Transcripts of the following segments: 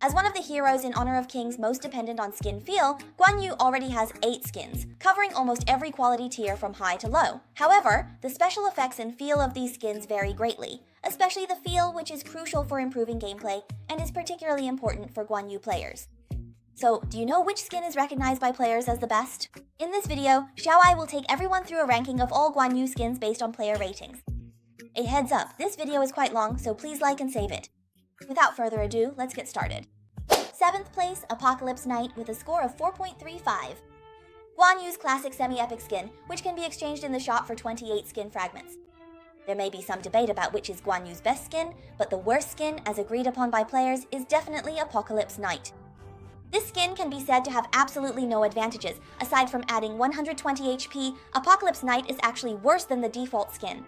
As one of the heroes in Honor of Kings most dependent on skin feel, Guan Yu already has 8 skins, covering almost every quality tier from high to low. However, the special effects and feel of these skins vary greatly, especially the feel, which is crucial for improving gameplay and is particularly important for Guan Yu players. So, do you know which skin is recognized by players as the best? In this video, Xiaowai will take everyone through a ranking of all Guan Yu skins based on player ratings. A heads up, this video is quite long, so please like and save it. Without further ado, let's get started. 7th place, Apocalypse Knight with a score of 4.35. Guan Yu's classic semi-epic skin, which can be exchanged in the shop for 28 skin fragments. There may be some debate about which is Guan Yu's best skin, but the worst skin, as agreed upon by players, is definitely Apocalypse Knight. This skin can be said to have absolutely no advantages. Aside from adding 120 HP, Apocalypse Knight is actually worse than the default skin.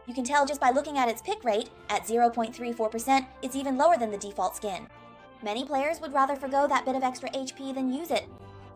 You can tell just by looking at its pick rate, at 0.34%, it's even lower than the default skin. Many players would rather forgo that bit of extra HP than use it.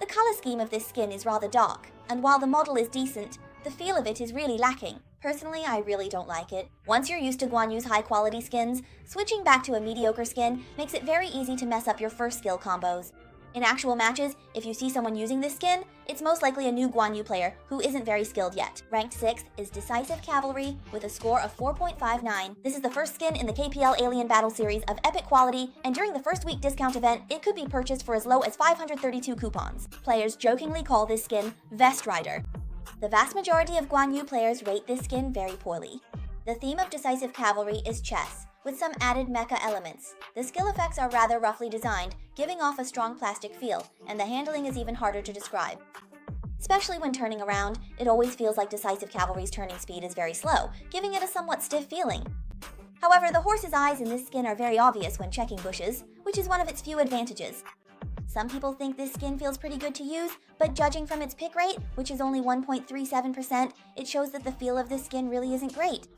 The color scheme of this skin is rather dark, and while the model is decent, the feel of it is really lacking. Personally, I really don't like it. Once you're used to Guan Yu's high-quality skins, switching back to a mediocre skin makes it very easy to mess up your first skill combos. In actual matches, if you see someone using this skin, it's most likely a new Guan Yu player who isn't very skilled yet. Ranked 6th is Decisive Cavalry with a score of 4.59. This is the first skin in the KPL Alien Battle series of epic quality, and during the first week discount event, it could be purchased for as low as 532 coupons. Players jokingly call this skin Vest Rider. The vast majority of Guan Yu players rate this skin very poorly. The theme of Decisive Cavalry is chess, with some added mecha elements. The skill effects are rather roughly designed, giving off a strong plastic feel, and the handling is even harder to describe. Especially when turning around, it always feels like Decisive Cavalry's turning speed is very slow, giving it a somewhat stiff feeling. However, the horse's eyes in this skin are very obvious when checking bushes, which is one of its few advantages. Some people think this skin feels pretty good to use, but judging from its pick rate, which is only 1.37%, it shows that the feel of this skin really isn't great.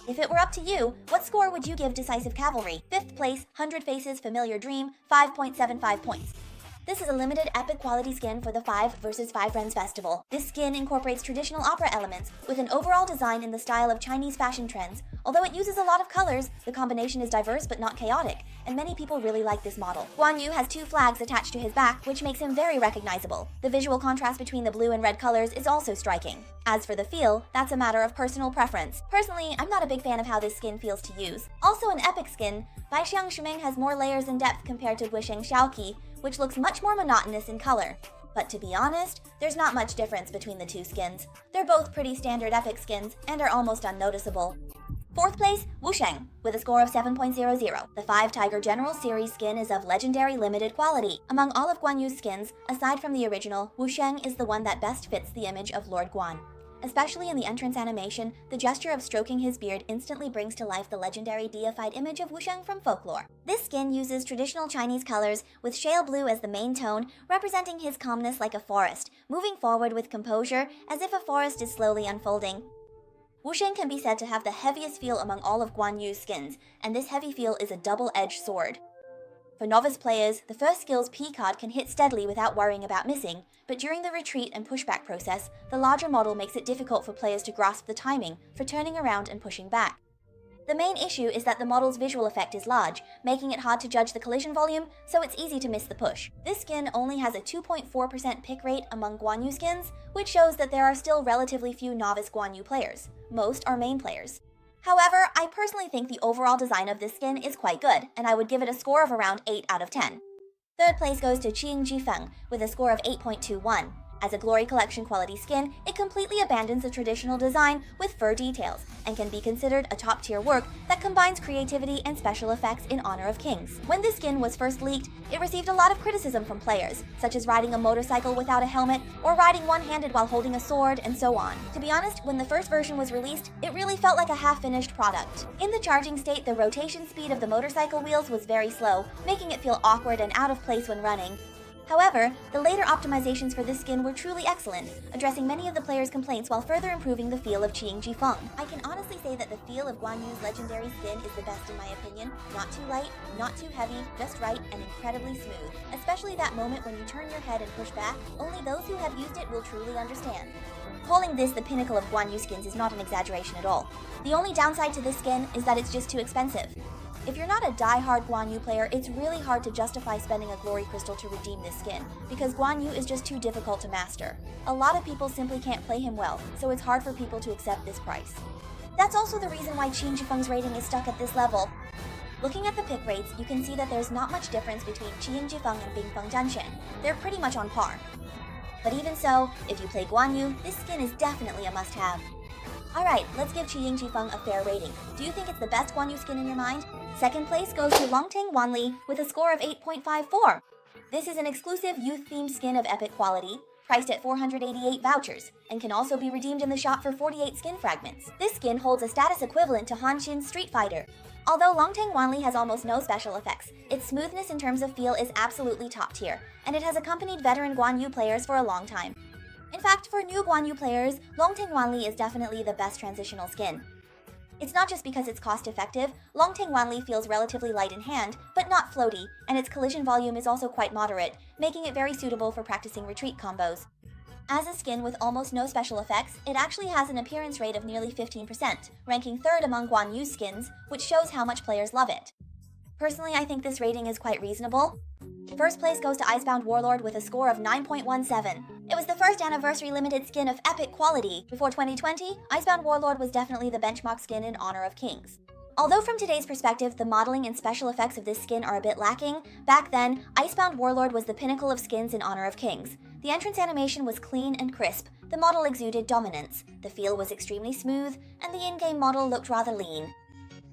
If it were up to you, what score would you give Decisive Cavalry? 5th place, 100 Faces Familiar Dream, 5.75 points. This is a limited epic quality skin for the 5 vs 5 Friends Festival. This skin incorporates traditional opera elements with an overall design in the style of Chinese fashion trends. Although it uses a lot of colors, the combination is diverse but not chaotic, and many people really like this model. Guan Yu has 2 flags attached to his back, which makes him very recognizable. The visual contrast between the blue and red colors is also striking. As for the feel, that's a matter of personal preference. Personally, I'm not a big fan of how this skin feels to use. Also an epic skin, Baixiang Shumeng has more layers and depth compared to Guisheng Xiaoqi, which looks much more monotonous in color. But to be honest, there's not much difference between the 2 skins. They're both pretty standard epic skins and are almost unnoticeable. 4th place, Wusheng, with a score of 7.00. The 5 Tiger General series skin is of legendary limited quality. Among all of Guan Yu's skins, aside from the original, Wusheng is the one that best fits the image of Lord Guan. Especially in the entrance animation, the gesture of stroking his beard instantly brings to life the legendary deified image of Wusheng from folklore. This skin uses traditional Chinese colors, with shale blue as the main tone, representing his calmness like a forest, moving forward with composure as if a forest is slowly unfolding. Wusheng can be said to have the heaviest feel among all of Guan Yu's skins, and this heavy feel is a double-edged sword. For novice players, the first skill's P card can hit steadily without worrying about missing, but during the retreat and pushback process, the larger model makes it difficult for players to grasp the timing for turning around and pushing back. The main issue is that the model's visual effect is large, making it hard to judge the collision volume, so it's easy to miss the push. This skin only has a 2.4% pick rate among Guan Yu skins, which shows that there are still relatively few novice Guan Yu players. Most are main players. However, I personally think the overall design of this skin is quite good, and I would give it a score of around 8 out of 10. 3rd place goes to Qing Jifeng with a score of 8.21. As a Glory Collection quality skin, it completely abandons the traditional design with fur details, and can be considered a top-tier work that combines creativity and special effects in Honor of Kings. When this skin was first leaked, it received a lot of criticism from players, such as riding a motorcycle without a helmet, or riding one-handed while holding a sword, and so on. To be honest, when the first version was released, it really felt like a half-finished product. In the charging state, the rotation speed of the motorcycle wheels was very slow, making it feel awkward and out of place when running. However, the later optimizations for this skin were truly excellent, addressing many of the players' complaints while further improving the feel of Qing Jifeng. I can honestly say that the feel of Guan Yu's legendary skin is the best in my opinion. Not too light, not too heavy, just right, and incredibly smooth. Especially that moment when you turn your head and push back, only those who have used it will truly understand. Calling this the pinnacle of Guan Yu skins is not an exaggeration at all. The only downside to this skin is that it's just too expensive. If you're not a die-hard Guan Yu player, it's really hard to justify spending a glory crystal to redeem this skin, because Guan Yu is just too difficult to master. A lot of people simply can't play him well, so it's hard for people to accept this price. That's also the reason why Qin Shifeng's rating is stuck at this level. Looking at the pick rates, you can see that there's not much difference between Qin Shifeng and Bingfeng Zhanshen. They're pretty much on par. But even so, if you play Guan Yu, this skin is definitely a must-have. Alright, let's give Qin Shifeng a fair rating. Do you think it's the best Guan Yu skin in your mind? Second place goes to Longteng Wanli with a score of 8.54. This is an exclusive youth-themed skin of epic quality, priced at 488 vouchers, and can also be redeemed in the shop for 48 skin fragments. This skin holds a status equivalent to Hanshin's Street Fighter. Although Longteng Wanli has almost no special effects, its smoothness in terms of feel is absolutely top tier, and it has accompanied veteran Guan Yu players for a long time. In fact, for new Guan Yu players, Longteng Wanli is definitely the best transitional skin. It's not just because it's cost-effective, Longteng Wanli feels relatively light in hand, but not floaty, and its collision volume is also quite moderate, making it very suitable for practicing retreat combos. As a skin with almost no special effects, it actually has an appearance rate of nearly 15%, ranking third among Guan Yu skins, which shows how much players love it. Personally, I think this rating is quite reasonable. First place goes to Icebound Warlord with a score of 9.17. It was the first anniversary limited skin of epic quality. Before 2020, Icebound Warlord was definitely the benchmark skin in Honor of Kings. Although from today's perspective, the modeling and special effects of this skin are a bit lacking, back then, Icebound Warlord was the pinnacle of skins in Honor of Kings. The entrance animation was clean and crisp, the model exuded dominance, the feel was extremely smooth, and the in-game model looked rather lean.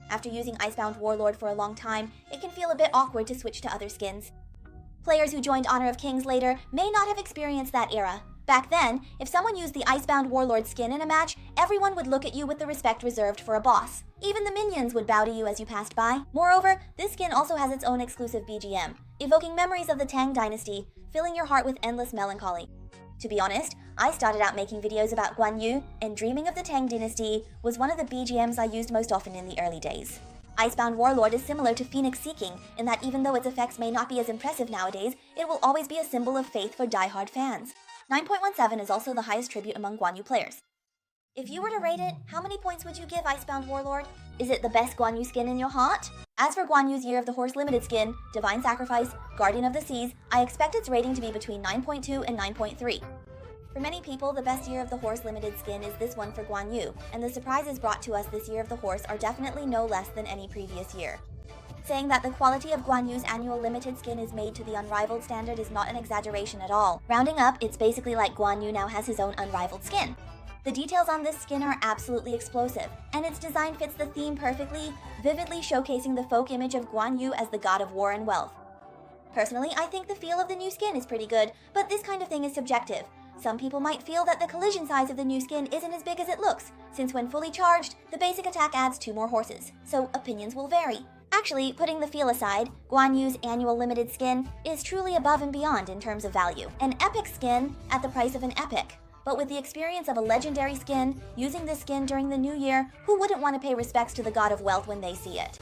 After using Icebound Warlord for a long time, it can feel a bit awkward to switch to other skins. Players who joined Honor of Kings later may not have experienced that era. Back then, if someone used the Icebound Warlord skin in a match, everyone would look at you with the respect reserved for a boss. Even the minions would bow to you as you passed by. Moreover, this skin also has its own exclusive BGM, evoking memories of the Tang Dynasty, filling your heart with endless melancholy. To be honest, I started out making videos about Guan Yu, and dreaming of the Tang Dynasty was one of the BGMs I used most often in the early days. Icebound Warlord is similar to Phoenix Seeking, in that even though its effects may not be as impressive nowadays, it will always be a symbol of faith for die-hard fans. 9.17 is also the highest tribute among Guan Yu players. If you were to rate it, how many points would you give Icebound Warlord? Is it the best Guan Yu skin in your heart? As for Guan Yu's Year of the Horse limited skin, Divine Sacrifice, Guardian of the Seas, I expect its rating to be between 9.2 and 9.3. For many people, the best Year of the Horse limited skin is this one for Guan Yu, and the surprises brought to us this Year of the Horse are definitely no less than any previous year. Saying that the quality of Guan Yu's annual limited skin is made to the unrivaled standard is not an exaggeration at all. Rounding up, it's basically like Guan Yu now has his own unrivaled skin. The details on this skin are absolutely explosive, and its design fits the theme perfectly, vividly showcasing the folk image of Guan Yu as the god of war and wealth. Personally, I think the feel of the new skin is pretty good, but this kind of thing is subjective. Some people might feel that the collision size of the new skin isn't as big as it looks, since when fully charged, the basic attack adds 2 more horses, so opinions will vary. Actually, putting the feel aside, Guan Yu's annual limited skin is truly above and beyond in terms of value. An epic skin at the price of an epic. But with the experience of a legendary skin, using this skin during the new year, who wouldn't want to pay respects to the god of wealth when they see it?